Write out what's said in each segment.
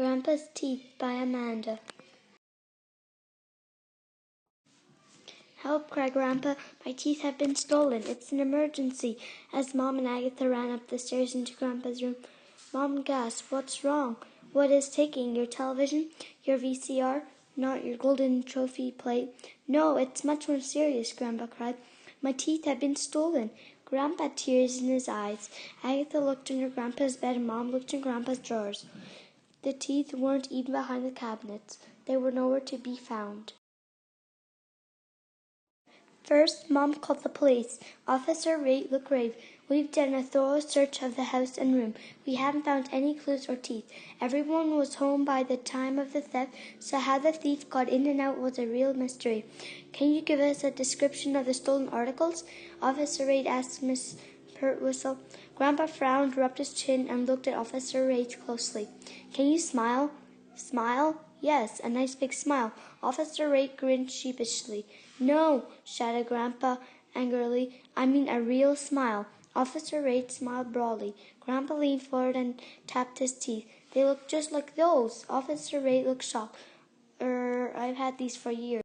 Grandpa's Teeth by Amanda. Help, cried Grandpa. My teeth have been stolen. It's an emergency. As Mom and Agatha ran up the stairs into Grandpa's room, Mom gasped, What's wrong? What is taking? Your television? Your VCR? Not your golden trophy plate? No, it's much more serious, Grandpa cried. My teeth have been stolen. Grandpa had tears in his eyes. Agatha looked under Grandpa's bed and Mom looked in Grandpa's drawers. The teeth weren't even behind the cabinets. They were nowhere to be found. First, Mom called the police. Officer Rate looked grave. We've done a thorough search of the house and room. We haven't found any clues or teeth. Everyone was home by the time of the theft, so how the thief got in and out was a real mystery. Can you give us a description of the stolen articles? Officer Rate asked Miss Pertwhistle. Grandpa frowned, rubbed his chin, and looked at Officer Rate closely. Can you smile? Smile? Yes, a nice big smile. Officer Rate grinned sheepishly. No, shouted Grandpa angrily. I mean a real smile. Officer Rate smiled broadly. Grandpa leaned forward and tapped his teeth. They look just like those. Officer Rate looked shocked. I've had these for years.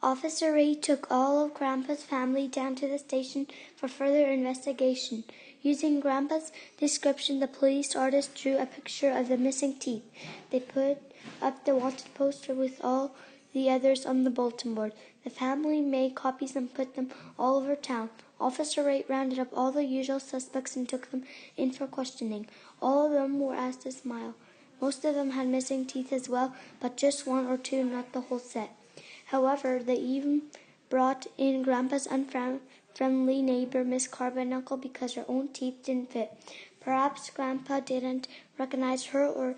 Officer Rate took all of Grandpa's family down to the station for further investigation. Using Grandpa's description, the police artist drew a picture of the missing teeth. They put up the wanted poster with all the others on the bulletin board. The family made copies and put them all over town. Officer Rate rounded up all the usual suspects and took them in for questioning. All of them were asked to smile. Most of them had missing teeth as well, but just one or two, not the whole set. However, they even brought in Grandpa's unfriendly neighbor, Miss Carbuncle, because her own teeth didn't fit. Perhaps Grandpa didn't recognize her or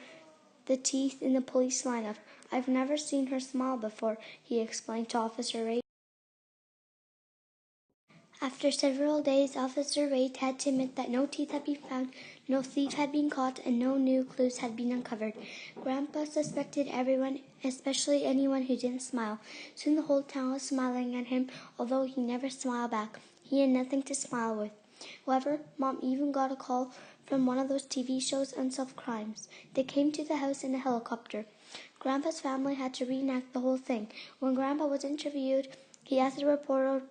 the teeth in the police lineup. I've never seen her smile before, he explained to Officer Rate. After several days, Officer Rate had to admit that no teeth had been found, no thief had been caught, and no new clues had been uncovered. Grandpa suspected everyone, especially anyone who didn't smile. Soon the whole town was smiling at him, although he never smiled back. He had nothing to smile with. However, Mom even got a call from one of those TV shows, Unsolved Crimes. They came to the house in a helicopter. Grandpa's family had to reenact the whole thing. When Grandpa was interviewed, he asked the reporter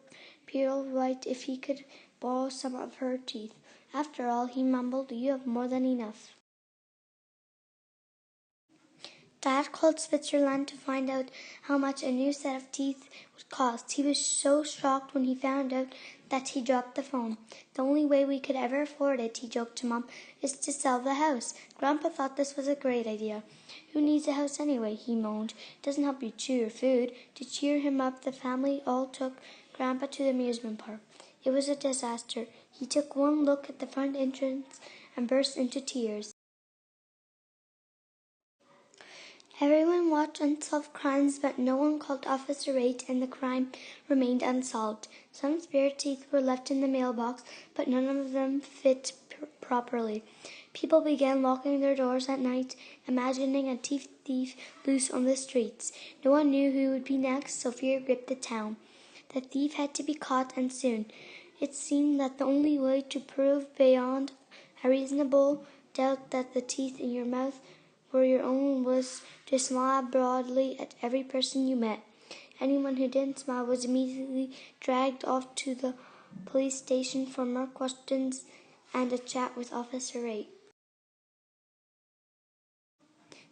Pearl White if he could borrow some of her teeth. After all, he mumbled, you have more than enough. Dad called Switzerland to find out how much a new set of teeth would cost. He was so shocked when he found out that he dropped the phone. The only way we could ever afford it, he joked to Mom, is to sell the house. Grandpa thought this was a great idea. Who needs a house anyway, he moaned. It doesn't help you chew your food. To cheer him up, the family all took Grandpa to the amusement park. It was a disaster. He took one look at the front entrance and burst into tears. Everyone watched Unsolved Crimes, but no one called Officer Rate, and the crime remained unsolved. Some spare teeth were left in the mailbox, but none of them fit properly. People began locking their doors at night, imagining a teeth thief loose on the streets. No one knew who would be next, so fear gripped the town. The thief had to be caught, and soon. It seemed that the only way to prove beyond a reasonable doubt that the teeth in your mouth were your own was to smile broadly at every person you met. Anyone who didn't smile was immediately dragged off to the police station for more questions and a chat with Officer Rate.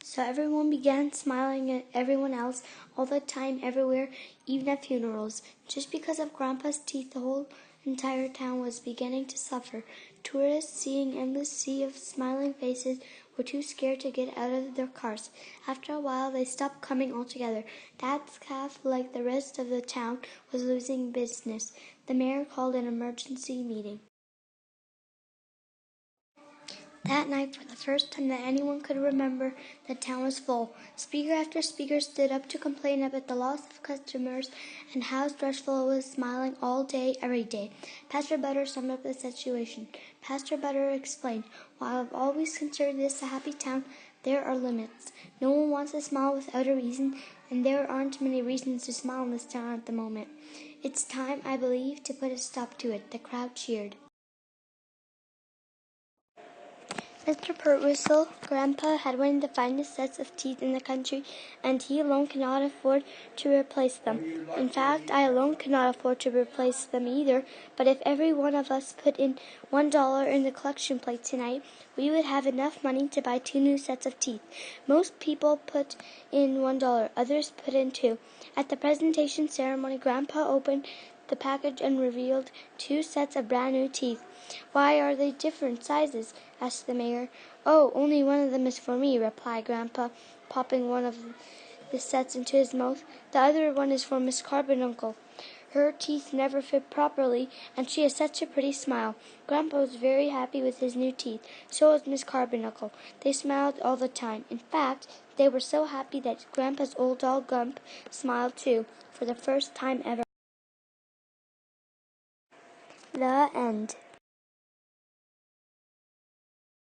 So everyone began smiling at everyone else all the time, everywhere, even at funerals. Just because of Grandpa's teeth, the whole entire town was beginning to suffer. Tourists, seeing endless sea of smiling faces, were too scared to get out of their cars. After a while, they stopped coming altogether. Dad's calf, like the rest of the town, was losing business. The mayor called an emergency meeting. That night, for the first time that anyone could remember, the town was full. Speaker after speaker stood up to complain about the loss of customers and how stressful it was smiling all day, every day. Pastor Butter summed up the situation. Pastor Butter explained, while I've always considered this a happy town, there are limits. No one wants to smile without a reason, and there aren't many reasons to smile in this town at the moment. It's time, I believe, to put a stop to it. The crowd cheered. Mr. Pertwhistle, Grandpa had one of the finest sets of teeth in the country, and he alone cannot afford to replace them. In fact, I alone cannot afford to replace them either, but if every one of us put in $1 in the collection plate tonight, we would have enough money to buy 2 new sets of teeth. Most people put in $1, others put in 2. At the presentation ceremony, Grandpa opened the package and revealed 2 sets of brand new teeth. "Why are they different sizes?" asked the mayor. "Oh, only one of them is for me," replied Grandpa, popping one of the sets into his mouth. "The other one is for Miss Carbuncle. Her teeth never fit properly, and she has such a pretty smile." Grandpa was very happy with his new teeth. So was Miss Carbuncle. They smiled all the time. In fact, they were so happy that Grandpa's old dog Gump smiled too, for the first time ever. The end.